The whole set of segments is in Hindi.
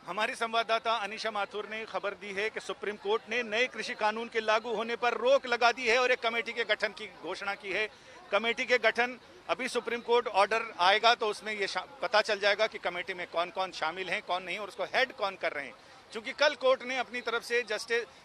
हमारी संवाददाता अनीशा माथुर ने खबर दी है कि सुप्रीम कोर्ट ने नए कृषि कानून के लागू होने पर रोक लगा दी है और एक कमेटी के गठन की घोषणा की है। कमेटी के गठन अभी सुप्रीम कोर्ट ऑर्डर आएगा तो उसमें ये पता चल जाएगा कि कमेटी में कौन कौन शामिल हैं, कौन नहीं, और उसको हेड कौन कर रहे हैं। क्योंकि कल कोर्ट ने अपनी तरफ से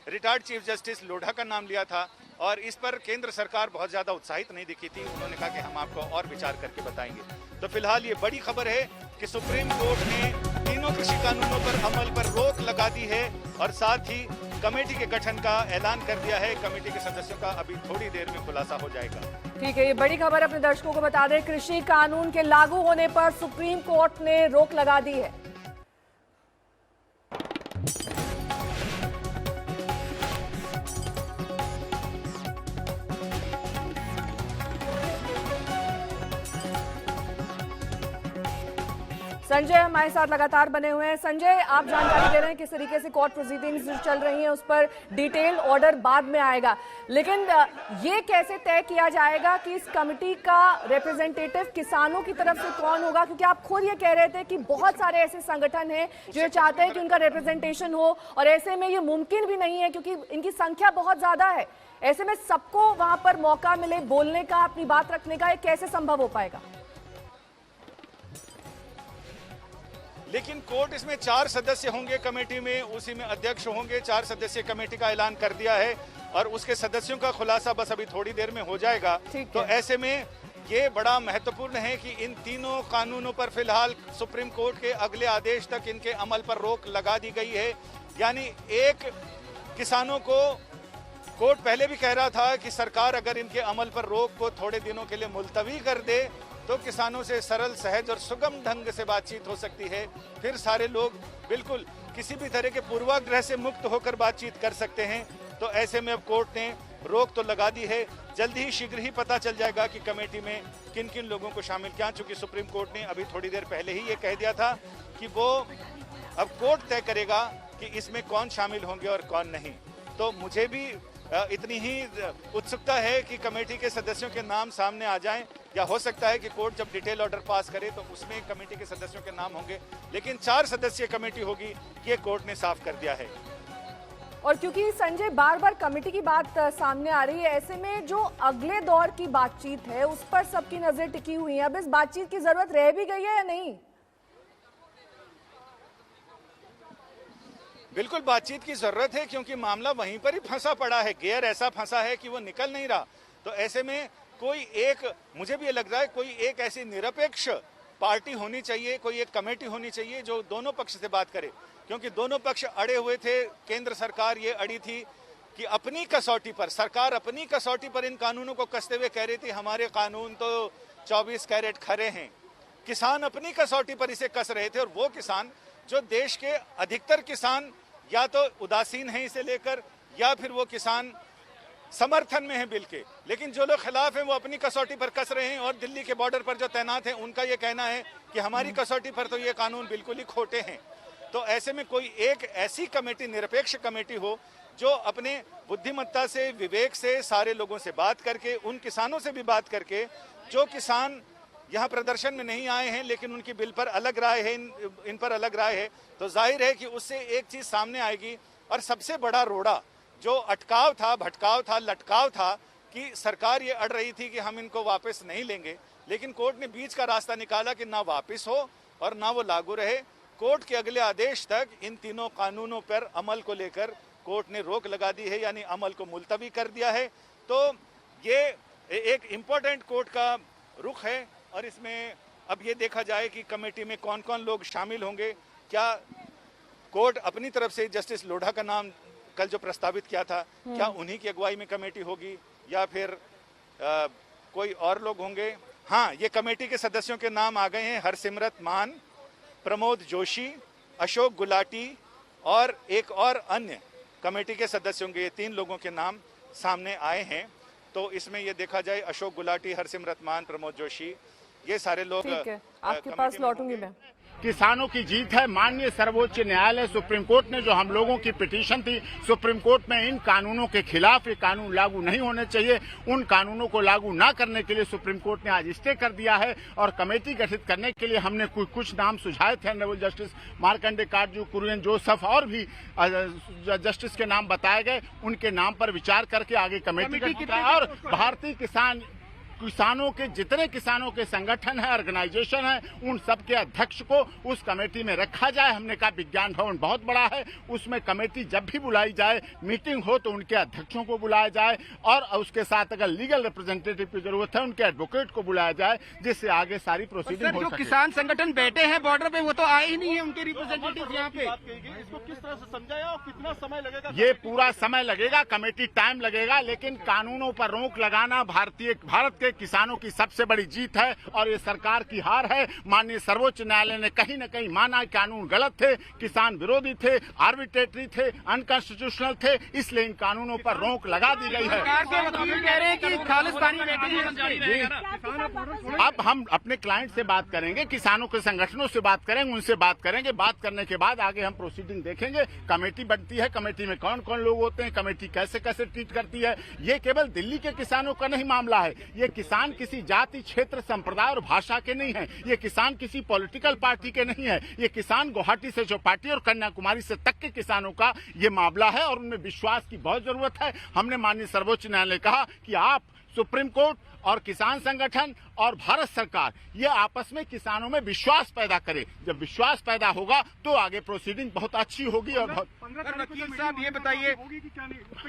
रिटायर्ड चीफ जस्टिस लोढ़ा का नाम लिया था और इस पर केंद्र सरकार बहुत ज्यादा उत्साहित नहीं दिखी थी। उन्होंने कहा कि हम आपको और विचार करके बताएंगे। तो फिलहाल ये बड़ी खबर है कि सुप्रीम कोर्ट ने तीनों कृषि कानूनों पर अमल पर रोक लगा दी है और साथ ही कमेटी के गठन का ऐलान कर दिया है। कमेटी के सदस्यों का अभी थोड़ी देर में खुलासा हो जाएगा। ठीक है, ये बड़ी खबर अपने दर्शकों को बता दें। कृषि कानून के लागू होने पर सुप्रीम कोर्ट ने रोक लगा दी है। संजय हमारे साथ लगातार बने हुए हैं। संजय, आप जानकारी दे रहे हैं किस तरीके से कोर्ट प्रोसीडिंग्स जो चल रही हैं उस पर डिटेल ऑर्डर बाद में आएगा, लेकिन ये कैसे तय किया जाएगा कि इस कमेटी का रिप्रेजेंटेटिव किसानों की तरफ से कौन होगा? क्योंकि आप खुद ये कह रहे थे कि बहुत सारे ऐसे संगठन हैं जो चाहते हैं कि उनका रिप्रेजेंटेशन हो और ऐसे में ये मुमकिन भी नहीं है क्योंकि इनकी संख्या बहुत ज्यादा है। ऐसे में सबको वहां पर मौका मिले बोलने का, अपनी बात रखने का, ये कैसे संभव हो पाएगा? लेकिन कोर्ट इसमें 4 सदस्य होंगे कमेटी में, उसी में अध्यक्ष होंगे। 4 सदस्य कमेटी का ऐलान कर दिया है और उसके सदस्यों का खुलासा बस अभी थोड़ी देर में हो जाएगा। तो ऐसे में ये बड़ा महत्वपूर्ण है कि इन तीनों कानूनों पर फिलहाल सुप्रीम कोर्ट के अगले आदेश तक इनके अमल पर रोक लगा दी गई है। यानी एक किसानों को कोर्ट पहले भी कह रहा था कि सरकार अगर इनके अमल पर रोक को थोड़े दिनों के लिए मुलतवी कर दे तो किसानों से सरल, सहज और सुगम ढंग से बातचीत हो सकती है। फिर सारे लोग बिल्कुल किसी भी तरह के पूर्वाग्रह से मुक्त होकर बातचीत कर सकते हैं। तो ऐसे में अब कोर्ट ने रोक तो लगा दी है। जल्दी ही शीघ्र ही पता चल जाएगा कि कमेटी में किन किन लोगों को शामिल किया, चूंकि सुप्रीम कोर्ट ने अभी थोड़ी देर पहले ही ये कह दिया था कि वो अब कोर्ट तय करेगा कि इसमें कौन शामिल होंगे और कौन नहीं। तो मुझे भी इतनी ही उत्सुकता है कि कमेटी के सदस्यों के नाम सामने आ जाएं, या हो सकता है कि कोर्ट जब डिटेल ऑर्डर पास करे तो उसमें कमेटी के सदस्यों के नाम होंगे, लेकिन 4 सदस्यीय कमेटी होगी, ये कोर्ट ने साफ कर दिया है। और क्योंकि संजय बार बार कमेटी की बात सामने आ रही है, ऐसे में जो अगले दौर की बातचीत है उस पर सबकी नजर टिकी हुई है। अब इस बातचीत की जरूरत रह भी गई है या नहीं? बिल्कुल बातचीत की जरूरत है, क्योंकि मामला वहीं पर ही फंसा पड़ा है। गियर ऐसा फंसा है कि वो निकल नहीं रहा। तो ऐसे में कोई एक, मुझे भी ये लग रहा है, कोई एक ऐसी निरपेक्ष पार्टी होनी चाहिए, कोई एक कमेटी होनी चाहिए जो दोनों पक्ष से बात करे, क्योंकि दोनों पक्ष अड़े हुए थे। केंद्र सरकार ये अड़ी थी कि अपनी कसौटी पर, सरकार अपनी कसौटी पर इन कानूनों को कसते हुए कह रही थी हमारे कानून तो 24 कैरेट खरे हैं। किसान अपनी कसौटी पर इसे कस रहे थे, और वो किसान जो देश के अधिकतर किसान या तो उदासीन हैं इसे लेकर, या फिर वो किसान समर्थन में है बिल के, लेकिन जो लोग खिलाफ हैं वो अपनी कसौटी पर कस रहे हैं। और दिल्ली के बॉर्डर पर जो तैनात हैं उनका ये कहना है कि हमारी कसौटी पर तो ये कानून बिल्कुल ही खोटे हैं। तो ऐसे में कोई एक ऐसी कमेटी, निरपेक्ष कमेटी हो जो अपने बुद्धिमत्ता से, विवेक से सारे लोगों से बात करके, उन किसानों से भी बात करके जो किसान यहाँ प्रदर्शन में नहीं आए हैं लेकिन उनकी बिल पर अलग राय है, इन पर अलग राय है, तो जाहिर है कि उससे एक चीज सामने आएगी। और सबसे बड़ा रोड़ा जो अटकाव था, भटकाव था, लटकाव था कि सरकार ये अड़ रही थी कि हम इनको वापस नहीं लेंगे, लेकिन कोर्ट ने बीच का रास्ता निकाला कि ना वापस हो और ना वो लागू रहे। कोर्ट के अगले आदेश तक इन तीनों कानूनों पर अमल को लेकर कोर्ट ने रोक लगा दी है, यानी अमल को मुलतवी कर दिया है। तो ये एक इम्पोर्टेंट कोर्ट का रुख है और इसमें अब ये देखा जाए कि कमेटी में कौन कौन लोग शामिल होंगे। क्या कोर्ट अपनी तरफ से जस्टिस लोढ़ा का नाम कल जो प्रस्तावित किया था, क्या उन्हीं की अगुवाई में कमेटी होगी या फिर कोई और लोग होंगे? हाँ, ये कमेटी के सदस्यों के नाम आ गए हैं। हरसिमरत मान, प्रमोद जोशी, अशोक गुलाटी और एक और अन्य कमेटी के सदस्यों के, ये 3 लोगों के नाम सामने आए हैं। तो इसमें ये देखा जाए अशोक गुलाटी, हरसिमरत मान, प्रमोद जोशी, ये सारे लोग ठीक है, आपके पास लौटूंगी मैं। किसानों की जीत है। माननीय सर्वोच्च न्यायालय सुप्रीम कोर्ट ने जो हम लोगों की पिटीशन थी सुप्रीम कोर्ट में इन कानूनों के खिलाफ, ये कानून लागू नहीं होने चाहिए, उन कानूनों को लागू न करने के लिए सुप्रीम कोर्ट ने आज स्टे कर दिया है और कमेटी गठित करने के लिए हमने कुछ नाम सुझाए थे। ऑनरेबल जस्टिस मार्कंडे काटजू, कुरियन जोसेफ और भी जस्टिस के नाम बताए गए, उनके नाम पर विचार करके आगे कमेटी गठित और भारतीय किसानों के जितने किसानों के संगठन है, ऑर्गेनाइजेशन है, उन सब के अध्यक्ष को उस कमेटी में रखा जाए। हमने कहा विज्ञान भवन बहुत बड़ा है, उसमें कमेटी जब भी बुलाई जाए, मीटिंग हो तो उनके अध्यक्षों को बुलाया जाए और उसके साथ अगर लीगल रिप्रेजेंटेटिव की जरूरत है उनके एडवोकेट को बुलाया जाए, जिससे आगे सारी प्रोसीडिंग हो सके। किसान संगठन बैठे हैं बॉर्डर पे, वो तो आए ही नहीं है, उनके रिप्रेजेंटेटिव यहाँ पे। इसको किस तरह से समझाया और कितना समय लगेगा? ये पूरा समय लगेगा, कमेटी टाइम लगेगा, लेकिन कानूनों पर रोक लगाना भारत के किसानों की सबसे बड़ी जीत है और ये सरकार की हार है। माननीय सर्वोच्च न्यायालय ने कहीं न कहीं माना कानून गलत थे, किसान विरोधी थे, आर्बिट्रेटरी थे, अनकॉन्स्टिट्यूशनल थे, इसलिए इन कानूनों पर रोक लगा दी गई है। कह रहे हैं कि खालिस्तानी अब हम अपने क्लाइंट से बात करेंगे, किसानों के संगठनों से बात करेंगे, उनसे बात करेंगे, बात करने के बाद आगे हम प्रोसीडिंग देखेंगे। कमेटी बनती है, कमेटी में कौन कौन लोग होते हैं, कमेटी कैसे कैसे ट्रीट करती है। ये केवल दिल्ली के किसानों का नहीं मामला है, ये किसान किसी जाति, क्षेत्र, संप्रदाय और भाषा के नहीं है, ये किसान किसी पॉलिटिकल पार्टी के नहीं है, ये किसान गुवाहाटी से चौपाटी और कन्याकुमारी से तक के किसानों का ये मामला है और उनमें विश्वास की बहुत जरूरत है। हमने माननीय सर्वोच्च न्यायालय कहा कि आप सुप्रीम कोर्ट और किसान संगठन और भारत सरकार ये आपस में किसानों में विश्वास पैदा करे। जब विश्वास पैदा होगा तो आगे प्रोसीडिंग बहुत अच्छी होगी और वकील साहब ये बताइए,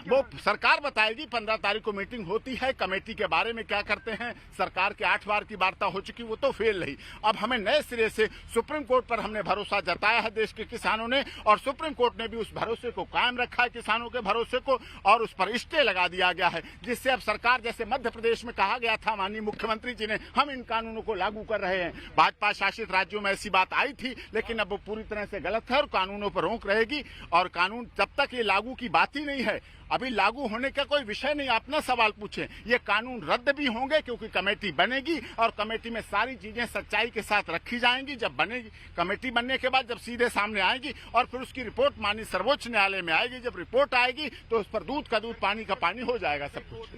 वो सरकार बताएगी। 15 तारीख को मीटिंग होती है, कमेटी के बारे में क्या करते हैं, सरकार के 8 बार की वार्ता हो चुकी, वो तो फेल रही। अब हमें नए सिरे से सुप्रीम कोर्ट पर हमने भरोसा जताया है देश के किसानों ने और सुप्रीम कोर्ट ने भी उस भरोसे को कायम रखा है, किसानों के भरोसे को, और उस पर स्टे लगा दिया गया है, जिससे अब सरकार, जैसे मध्य प्रदेश में कहा गया था माननीय मुख्यमंत्री जी ने, हम इन कानूनों को लागू कर रहे हैं। भाजपा शासित राज्यों में ऐसी बात आई थी, लेकिन अब वो पूरी तरह से गलत है और कानूनों पर रोक रहेगी। और कानून जब तक ये लागू की बात ही नहीं है, अभी लागू होने का कोई विषय नहीं, आप ना सवाल पूछें, ये कानून रद्द भी होंगे क्योंकि कमेटी बनेगी और कमेटी में सारी चीजें सच्चाई के साथ रखी जाएंगी। जब बनेगी कमेटी, बनने के बाद जब सीधे सामने आएगी और फिर उसकी रिपोर्ट माननीय सर्वोच्च न्यायालय में आएगी, जब रिपोर्ट आएगी तो उस पर दूध का दूध, पानी का पानी हो जाएगा सब कुछ।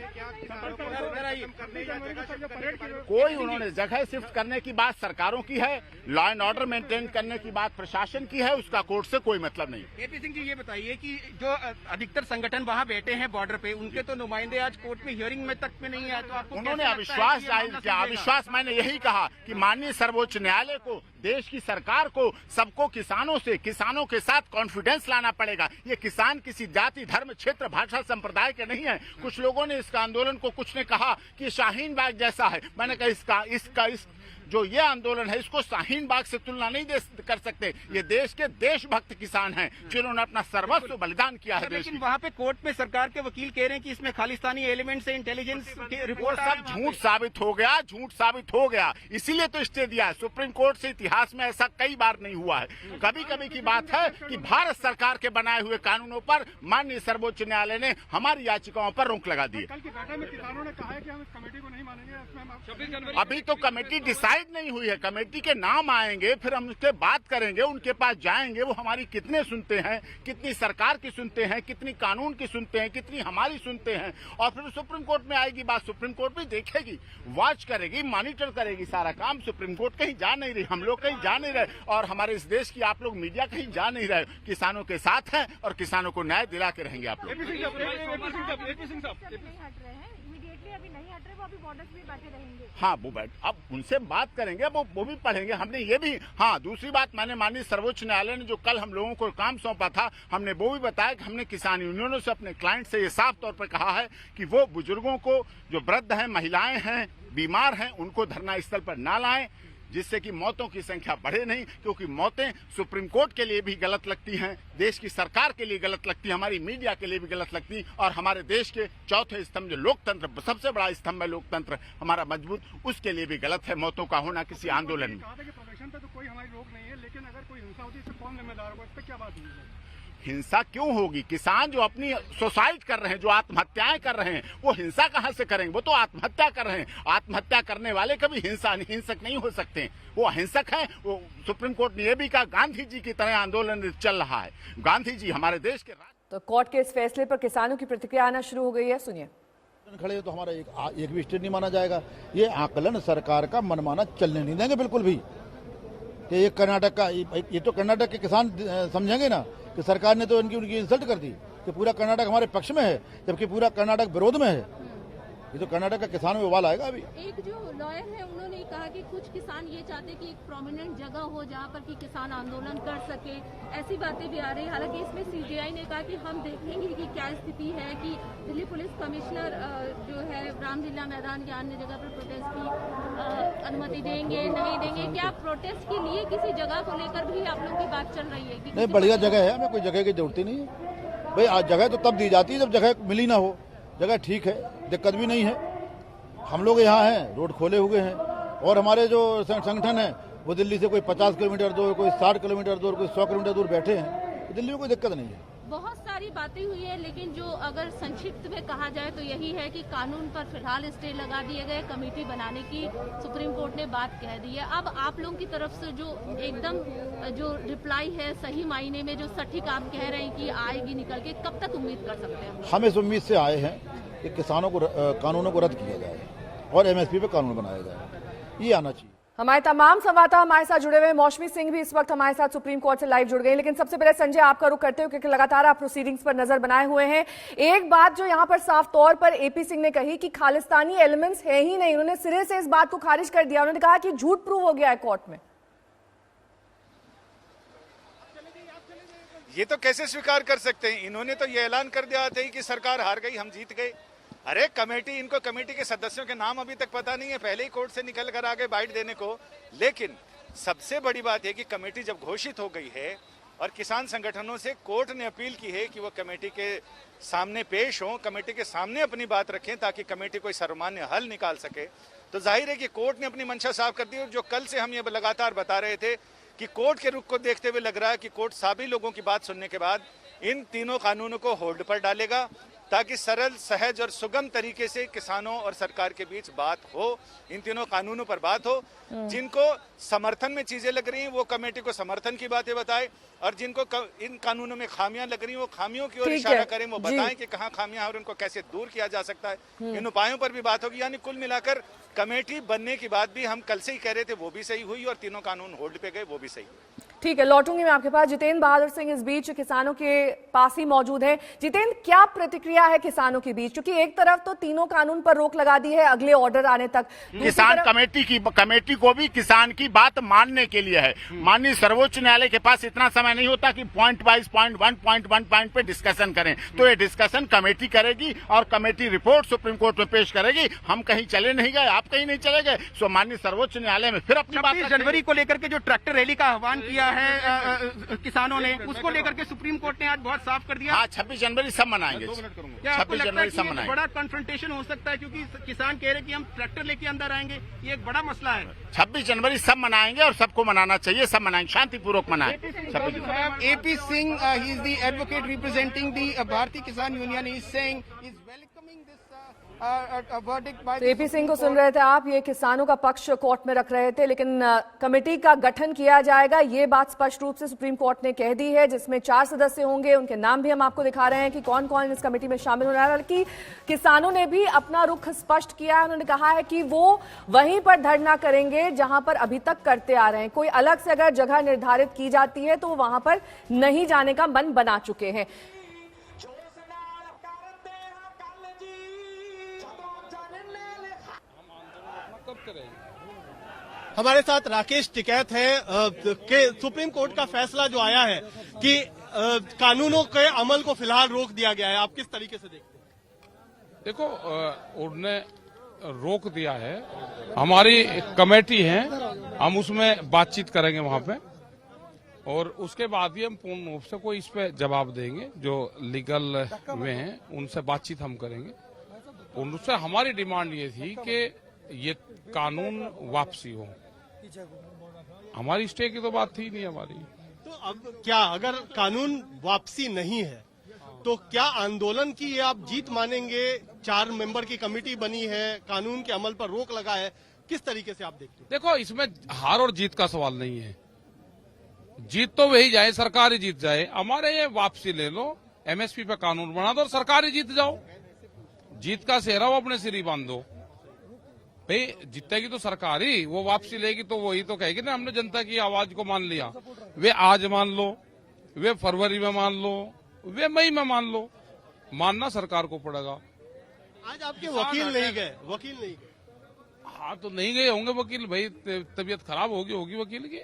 कोई उन्होंने जगह शिफ्ट करने की बात सरकारों की है, लॉ एंड ऑर्डर मेंटेन करने की बात प्रशासन की है, उसका कोर्ट से कोई मतलब नहीं। एपी सिंह जी ये बताइए कि जो अधिकतर संगठन वहाँ बैठे हैं बॉर्डर पे, उनके तो नुमाइंदे आज कोर्ट में हियरिंग में तक में नहीं आए, तो आपको उन्होंने अविश्वास जाहिर किया। अविश्वास मैंने यही कहा कि माननीय सर्वोच्च न्यायालय को, देश की सरकार को, सबको किसानों के साथ कॉन्फिडेंस लाना पड़ेगा। ये किसान किसी जाति, धर्म, क्षेत्र, भाषा, संप्रदाय के नहीं है। कुछ लोगों ने इसका आंदोलन को, कुछ ने कहा कि शाहीन बाग जैसा है। मैंने कहा इसका जो ये आंदोलन है इसको शाहीन बाग से तुलना नहीं कर सकते। ये देश के देशभक्त किसान हैं जिन्होंने अपना सर्वस्व बलिदान किया है। लेकिन वहाँ पे कोर्ट में सरकार के वकील कह रहे हैं कि इसमें खालिस्तानी एलिमेंट से इंटेलिजेंस रिपोर्ट सब झूठ साबित हो गया, इसीलिए तो स्टे दिया है। सुप्रीम कोर्ट से इतिहास में ऐसा कई बार नहीं हुआ है। कभी कभी की बात है कि भारत सरकार के बनाए हुए कानूनों पर माननीय सर्वोच्च न्यायालय ने हमारी याचिकाओं पर रोक लगा दी है। कल की बैठक में किसानों ने कहा है कि हम इस कमेटी को नहीं मानेंगे। अभी तो कमेटी डिसाइड नहीं हुई है, कमेटी के नाम आएंगे, फिर हम उससे बात करेंगे, उनके पास जाएंगे, वो हमारी कितने सुनते हैं, कितनी सरकार की सुनते हैं, कितनी कानून की सुनते हैं, कितनी हमारी सुनते हैं, और फिर सुप्रीम कोर्ट में आएगी बात। सुप्रीम कोर्ट भी देखेगी, वॉच करेगी, मॉनिटर करेगी सारा काम। सुप्रीम कोर्ट कहीं जा नहीं रही, हम लोग कहीं जा नहीं रहे, और हमारे इस देश की आप लोग मीडिया कहीं जा नहीं रहे। किसानों के साथ हैं और किसानों को न्याय दिला के रहेंगे आप लोग। अभी नहीं हट रहे, वो अभी बॉर्डर पे बैठे रहेंगे। हाँ, वो बैठ, अब उनसे बात करेंगे, वो भी पढ़ेंगे। हमने ये भी, हाँ, दूसरी बात, मैंने माननीय सर्वोच्च न्यायालय ने जो कल हम लोगों को काम सौंपा था, हमने वो भी बताया कि हमने किसान यूनियनों से, अपने क्लाइंट से ये साफ तौर पर कहा है कि वो बुजुर्गों को, जो वृद्ध हैं, महिलाएं हैं, बीमार हैं, उनको धरना स्थल पर ना लाएं, जिससे कि मौतों की संख्या बढ़े नहीं, क्योंकि मौतें सुप्रीम कोर्ट के लिए भी गलत लगती हैं, देश की सरकार के लिए गलत लगती है, हमारी मीडिया के लिए भी गलत लगती, और हमारे देश के चौथे स्तंभ जो लोकतंत्र, सबसे बड़ा स्तंभ है लोकतंत्र हमारा मजबूत, उसके लिए भी गलत है मौतों का होना किसी आंदोलन में। कहा था कि प्रोटेक्शन पे तो कोई हमारी रोक नहीं है, लेकिन अगर कोई हिंसा होती है इससे कौन जिम्मेदार होगा, इस पर क्या बात हुई है? हिंसा क्यों होगी? किसान जो अपनी सुसाइड कर रहे हैं, जो आत्महत्याएं कर रहे हैं, वो हिंसा कहां से करेंगे? वो तो आत्महत्या कर रहे हैं। आत्महत्या करने वाले कभी हिंसक नहीं हो सकते, वो अहिंसक हैं। वो सुप्रीम कोर्ट ने यह भी कहा, गांधी जी की तरह आंदोलन चल रहा है। गांधी जी हमारे देश के तो कोर्ट के इस फैसले पर किसानों की प्रतिक्रिया आना शुरू हो गई है, सुनिए। खड़े तो हमारा एक भी स्टेट नहीं माना जाएगा। ये आकलन सरकार का मनमाना चलने नहीं देंगे बिल्कुल भी। कि ये कर्नाटक का, ये तो कर्नाटक के किसान समझेंगे ना कि सरकार ने तो उनकी इंसल्ट कर दी कि पूरा कर्नाटक हमारे पक्ष में है, जबकि पूरा कर्नाटक विरोध में है। ये तो कर्नाटक का किसान में उबाल आएगा। अभी एक जो लॉयर है उन्होंने कहा कि कुछ किसान ये चाहते कि एक प्रोमिनेंट जगह हो जहां पर कि किसान आंदोलन कर सके, ऐसी बातें भी आ रही है। हालांकि इसमें सीजेआई ने कहा कि हम देखेंगे कि क्या स्थिति है, कि दिल्ली पुलिस कमिश्नर जो है रामलीला मैदान या अन्य जगह पर प्रोटेस्ट की अनुमति देंगे नहीं देंगे। क्या प्रोटेस्ट के लिए किसी जगह को लेकर भी आप लोगों की बात चल रही है? कि नहीं, बढ़िया जगह है, हमें कोई जगह की जरूरत ही नहीं है भाई। आज जगह तो तब दी जाती है जब जगह मिली ना हो। जगह ठीक है, दिक्कत भी नहीं है। हम लोग यहाँ हैं, रोड खोले हुए हैं, और हमारे जो संगठन है वो दिल्ली से कोई 50 किलोमीटर दूर, कोई 60 किलोमीटर दूर, कोई 100 किलोमीटर दूर बैठे हैं। तो दिल्ली में कोई दिक्कत नहीं है। बहुत सारी बातें हुई है, लेकिन जो अगर संक्षिप्त में कहा जाए तो यही है कि कानून पर फिलहाल स्टे लगा दिए गए, कमेटी बनाने की सुप्रीम कोर्ट ने बात कह दी है। अब आप लोगों की तरफ से जो एकदम जो रिप्लाई है, सही मायने में जो सटीक आप कह रहे हैं कि आएगी निकल के, कब तक उम्मीद कर सकते हैं? हम इस उम्मीद से आए हैं कि किसानों को कानूनों को रद्द किया जाए और एमएसपी पे कानून बनाया जाए। ये आना चाहिए। हमारे तमाम संवाददाता हमारे साथ जुड़े हुए हैं। मौसमी सिंह भी इस वक्त हमारे साथ सुप्रीम कोर्ट से लाइव जुड़ गए। लेकिन सबसे पहले संजय, आपका रुख करते हो क्योंकि लगातार आप प्रोसीडिंग्स पर नजर बनाए हुए हैं। एक बात जो यहां पर साफ तौर पर एपी सिंह ने कही कि खालिस्तानी एलिमेंट्स है ही नहीं, उन्होंने सिरे से इस बात को खारिज कर दिया। उन्होंने कहा कि झूठ प्रूव हो गया है कोर्ट में। ये तो कैसे स्वीकार कर सकते हैं? इन्होंने तो ये ऐलान कर दिया था कि सरकार हार गई, हम जीत गए। अरे कमेटी, इनको कमेटी के सदस्यों के नाम अभी तक पता नहीं है, पहले ही कोर्ट से निकल कर आगे बाइट देने को। लेकिन सबसे बड़ी बात है कि कमेटी जब घोषित हो गई है और किसान संगठनों से कोर्ट ने अपील की है कि वो कमेटी के सामने पेश हों, कमेटी के सामने अपनी बात रखें ताकि कमेटी कोई सर्वमान्य हल निकाल सके, तो जाहिर है कि कोर्ट ने अपनी मंशा साफ कर दी। और जो कल से हम ये लगातार बता रहे थे कि कोर्ट के रुख को देखते हुए लग रहा है कि कोर्ट सभी लोगों की बात सुनने के बाद इन तीनों कानूनों को होल्ड पर डालेगा ताकि सरल, सहज और सुगम तरीके से किसानों और सरकार के बीच बात हो, इन तीनों कानूनों पर बात हो। जिनको समर्थन में चीजें लग रही हैं वो कमेटी को समर्थन की बातें बताएं, और जिनको इन कानूनों में खामियां लग रही हैं वो खामियों की ओर इशारा करें, वो बताएं कि कहां खामियां और उनको कैसे दूर किया जा सकता है। इन उपायों पर भी बात होगी। यानी कुल मिलाकर कमेटी बनने की बात भी हम कल से ही कह रहे थे, वो भी सही हुई, और तीनों कानून होल्ड पे गए, वो भी सही हुई। ठीक है, लौटूंगी मैं आपके पास। जितेंद्र बहादुर सिंह इस बीच किसानों के पास ही मौजूद हैं। जितेंद्र, क्या प्रतिक्रिया है किसानों के बीच? क्योंकि एक तरफ तो तीनों कानून पर रोक लगा दी है अगले ऑर्डर आने तक, किसान कमेटी को भी किसान की बात मानने के लिए है। माननीय सर्वोच्च न्यायालय के पास इतना समय नहीं होता कि पॉइंट वाइज पॉइंट 1.1 पॉइंट पे डिस्कशन करें, तो ये डिस्कशन कमेटी करेगी और कमेटी रिपोर्ट सुप्रीम कोर्ट में पेश करेगी। हम कहीं चले नहीं गए, आप कहीं नहीं चले गए, सो माननीय सर्वोच्च न्यायालय में फिर अपनी बात। 26 जनवरी को लेकर के जो ट्रैक्टर रैली का आह्वान किया है किसानों ने, उसको लेकर के सुप्रीम कोर्ट ने आज बहुत साफ कर दिया। हाँ, 26 जनवरी सब मनाएंगे। 26 जनवरी सब मनाएंगे। बड़ा कन्फ्रंटेशन हो सकता है क्योंकि किसान कह रहे हैं कि हम ट्रैक्टर लेके अंदर आएंगे, ये एक बड़ा मसला है। 26 जनवरी सब मनाएंगे और सबको मनाना चाहिए, सब मनाएंगे, शांतिपूर्वक मनाएं। AP Singh, he is the advocate representing the Bharatiya Kisan Union. He is saying he is welcoming this verdict by तो एपी सिंह को सुन रहे थे आप। ये किसानों का पक्ष कोर्ट में रख रहे थे, लेकिन कमेटी का गठन किया जाएगा ये बात स्पष्ट रूप से सुप्रीम कोर्ट ने कह दी है, जिसमें 4 सदस्य होंगे। उनके नाम भी हम आपको दिखा रहे हैं कि कौन कौन इस कमेटी में शामिल हो रहा है। बल्कि किसानों ने भी अपना रुख स्पष्ट किया है। उन्होंने कहा है कि वो वहीं पर धरना करेंगे जहां पर अभी तक करते आ रहे हैं। कोई अलग से अगर जगह निर्धारित की जाती है तो वो वहां पर नहीं जाने का मन बना चुके हैं। हमारे साथ राकेश टिकैत है कि सुप्रीम कोर्ट का फैसला जो आया है कि कानूनों के अमल को फिलहाल रोक दिया गया है, आप किस तरीके से देखते हैं? देखो, उन्होंने रोक दिया है, हमारी कमेटी है, हम उसमें बातचीत करेंगे वहां पे, और उसके बाद ही हम पूर्ण रूप से कोई इस पे जवाब देंगे। जो लीगल वे हैं उनसे बातचीत हम करेंगे। उनसे हमारी डिमांड ये थी कि ये कानून वापसी हो। हमारी स्टे की तो बात थी नहीं हमारी। तो अब क्या अगर कानून वापसी नहीं है तो क्या आंदोलन की ये आप जीत मानेंगे? 4 मेंबर की कमेटी बनी है, कानून के अमल पर रोक लगा है, किस तरीके से आप देखते हैं? देखो, इसमें हार और जीत का सवाल नहीं है। जीत तो वही जाए, सरकार ही जीत जाए। हमारे ये वापसी ले लो, एमएसपी पे कानून बना दो और सरकार ही जीत जाओ। जीत का सेहरा वो अपने सिर ही बांध दो। भाई जीतेगी तो सरकार ही, वो वापसी लेगी तो वही तो कहेगी ना हमने जनता की आवाज को मान लिया। वे आज मान लो, वे फरवरी में मान लो, वे मई में मान लो, मानना सरकार को पड़ेगा। आज आपके वकील नहीं गए? हाँ तो नहीं गए होंगे वकील, भाई तबीयत खराब होगी वकील की।